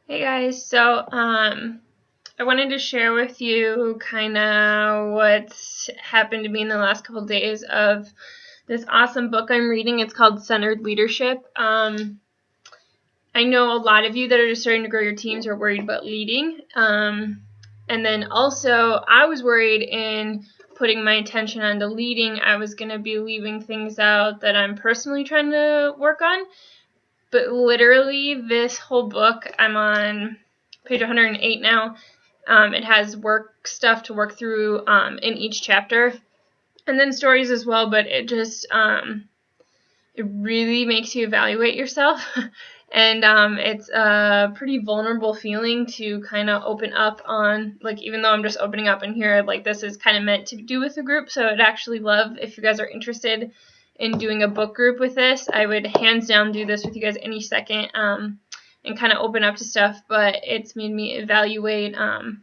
Hey guys, I wanted to share with you kind of what's happened to me in the last couple of days of this awesome book I'm reading. It's called Centered Leadership. I know a lot of you that are just starting to grow your teams are worried about leading. And then also, I was worried in putting my attention onto leading, I was going to be leaving things out that I'm personally trying to work on. But literally, this whole book, I'm on page 108 now. It has work stuff to work through in each chapter, and then stories as well. But it just it really makes you evaluate yourself, and it's a pretty vulnerable feeling to kind of open up on. Like, even though I'm just opening up in here, like this is kind of meant to do with a group. So I'd actually love if you guys are interested in doing a book group with this. I would hands down do this with you guys any second. And kind of open up to stuff, but it's made me evaluate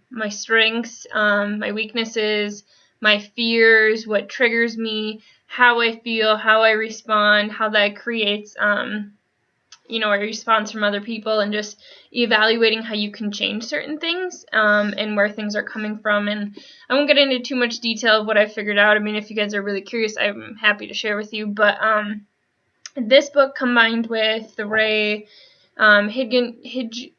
my strengths, my weaknesses, my fears, what triggers me, how I feel, how I respond, how that creates, a response from other people, and just evaluating how you can change certain things and where things are coming from. And I won't get into too much detail of what I figured out. I mean, if you guys are really curious, I'm happy to share with you. But this book combined with the Ray Hidgens,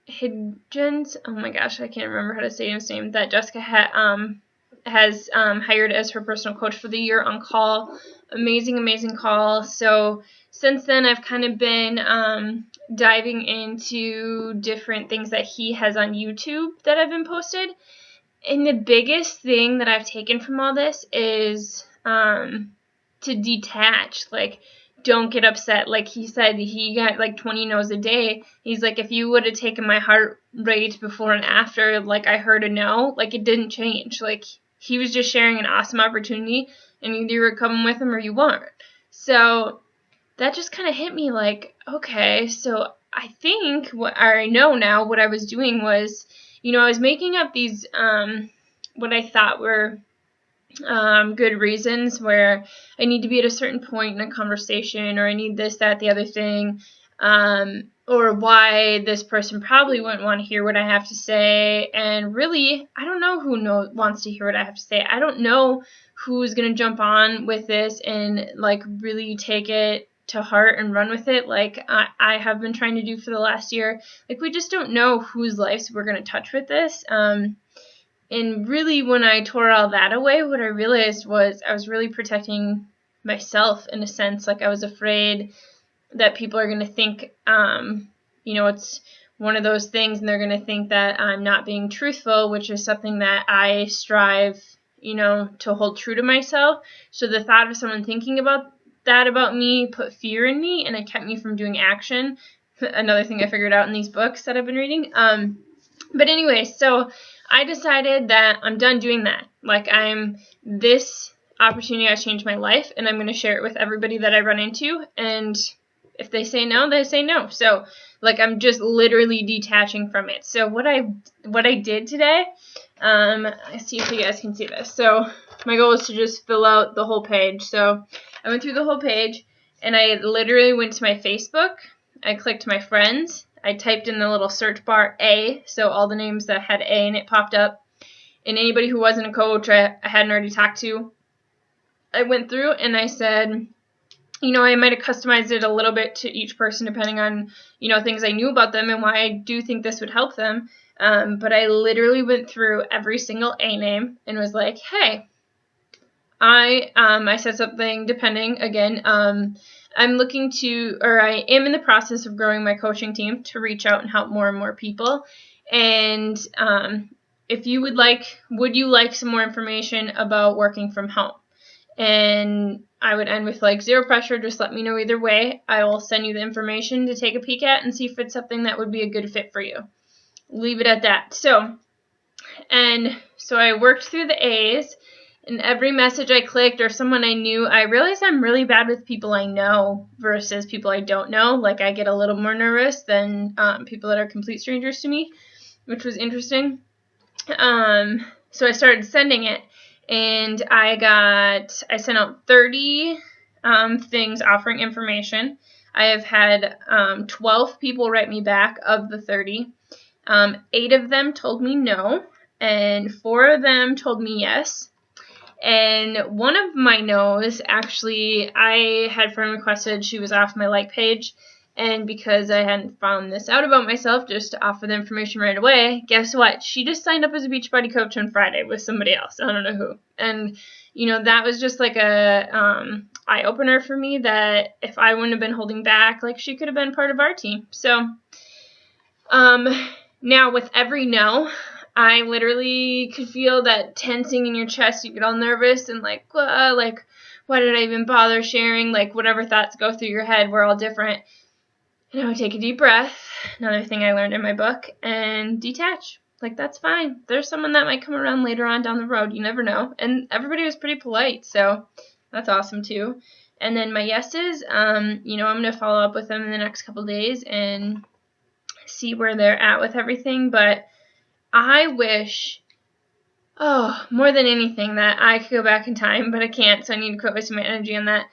oh my gosh, I can't remember how to say his name, that Jessica has hired as her personal coach for the year on call. Amazing call. So since then, I've kind of been diving into different things that he has on YouTube that have been posted. And the biggest thing that I've taken from all this is to detach, like, don't get upset. Like he said, he got like 20 no's a day. He's like, if you would have taken my heart rate before and after, like I heard a no, like it didn't change. Like he was just sharing an awesome opportunity, and either you were coming with him or you weren't. So that just kind of hit me like, okay, so I think I know now what I was doing was, I was making up these, what I thought were good reasons where I need to be at a certain point in a conversation, or I need this, that, the other thing, or why this person probably wouldn't want to hear what I have to say. And really, I don't know who wants to hear what I have to say. I don't know who's going to jump on with this and like really take it to heart and run with it like I have been trying to do for the last year. Like, we just don't know whose lives we're going to touch with this. And really, when I tore all that away, what I realized was I was really protecting myself in a sense. Like, I was afraid that people are going to think, it's one of those things, and they're going to think that I'm not being truthful, which is something that I strive, to hold true to myself. So the thought of someone thinking about that about me put fear in me, and it kept me from doing action. Another thing I figured out in these books that I've been reading. But anyway, so I decided that I'm done doing that. Like, this opportunity has changed my life, and I'm going to share it with everybody that I run into. And if they say no, they say no. So, like, I'm just literally detaching from it. So what I did today, let's see if you guys can see this. So my goal is to just fill out the whole page. So I went through the whole page, and I literally went to my Facebook. I clicked my friends. I typed in the little search bar A, so all the names that had A in it popped up. And anybody who wasn't a coach I hadn't already talked to, I went through and I said, I might have customized it a little bit to each person depending on, things I knew about them and why I do think this would help them. But I literally went through every single A name and was like, hey, I said something depending, again, I'm looking to, or I am in the process of growing my coaching team to reach out and help more and more people. And if you would you like some more information about working from home? And I would end with like, zero pressure, just let me know either way. I will send you the information to take a peek at and see if it's something that would be a good fit for you. Leave it at that. So I worked through the A's. And every message I clicked or someone I knew, I realized I'm really bad with people I know versus people I don't know. Like, I get a little more nervous than people that are complete strangers to me, which was interesting. So I started sending it, and I sent out 30 things offering information. I have had 12 people write me back of the 30. 8 of them told me no, and 4 of them told me yes. And one of my no's, actually, I had friend requested, she was off my like page, and because I hadn't found this out about myself, just to offer the information right away, guess what? She just signed up as a Beachbody coach on Friday with somebody else. I don't know who. And, that was just like a eye-opener for me, that if I wouldn't have been holding back, like, she could have been part of our team. So, now with every no, I literally could feel that tensing in your chest. You get all nervous and like, why did I even bother sharing? Like, whatever thoughts go through your head, we're all different. And I would take a deep breath, another thing I learned in my book, and detach. Like, that's fine. There's someone that might come around later on down the road. You never know. And everybody was pretty polite, so that's awesome too. And then my yeses, I'm going to follow up with them in the next couple days and see where they're at with everything. But I wish, more than anything, that I could go back in time, but I can't, so I need to quit wasting my energy on that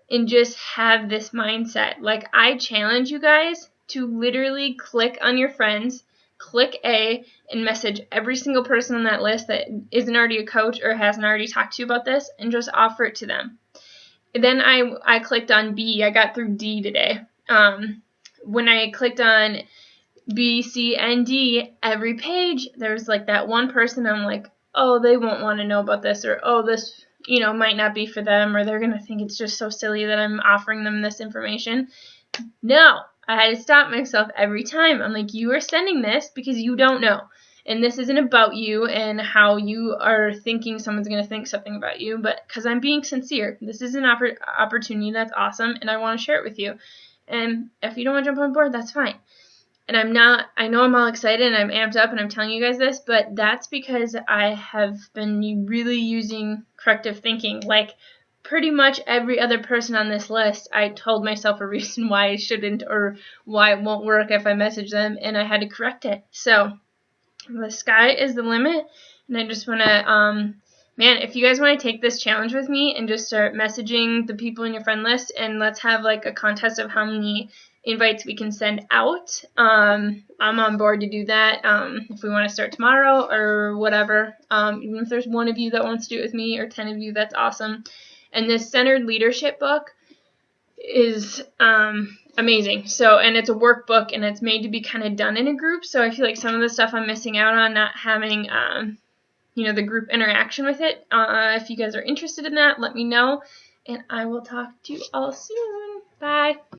and just have this mindset. Like, I challenge you guys to literally click on your friends, click A, and message every single person on that list that isn't already a coach or hasn't already talked to you about this, and just offer it to them. And then I clicked on B. I got through D today. When I clicked on B, C, and D, every page, there's like that one person I'm like, oh, they won't want to know about this, or oh, this, might not be for them, or they're going to think it's just so silly that I'm offering them this information. No, I had to stop myself every time. I'm like, you are sending this because you don't know. And this isn't about you and how you are thinking someone's going to think something about you, but because I'm being sincere. This is an opportunity that's awesome, and I want to share it with you. And if you don't want to jump on board, that's fine. And I know I'm all excited and I'm amped up and I'm telling you guys this, but that's because I have been really using corrective thinking. Like, pretty much every other person on this list, I told myself a reason why I shouldn't or why it won't work if I message them, and I had to correct it. So, the sky is the limit, and I just want to, if you guys want to take this challenge with me and just start messaging the people in your friend list, and let's have like a contest of how many invites we can send out. I'm on board to do that. If we want to start tomorrow or whatever, even if there's one of you that wants to do it with me or 10 of you, that's awesome. And this Centered Leadership book is amazing. So, and it's a workbook, and it's made to be kind of done in a group. So I feel like some of the stuff I'm missing out on, not having the group interaction with it. If you guys are interested in that, let me know, and I will talk to you all soon. Bye.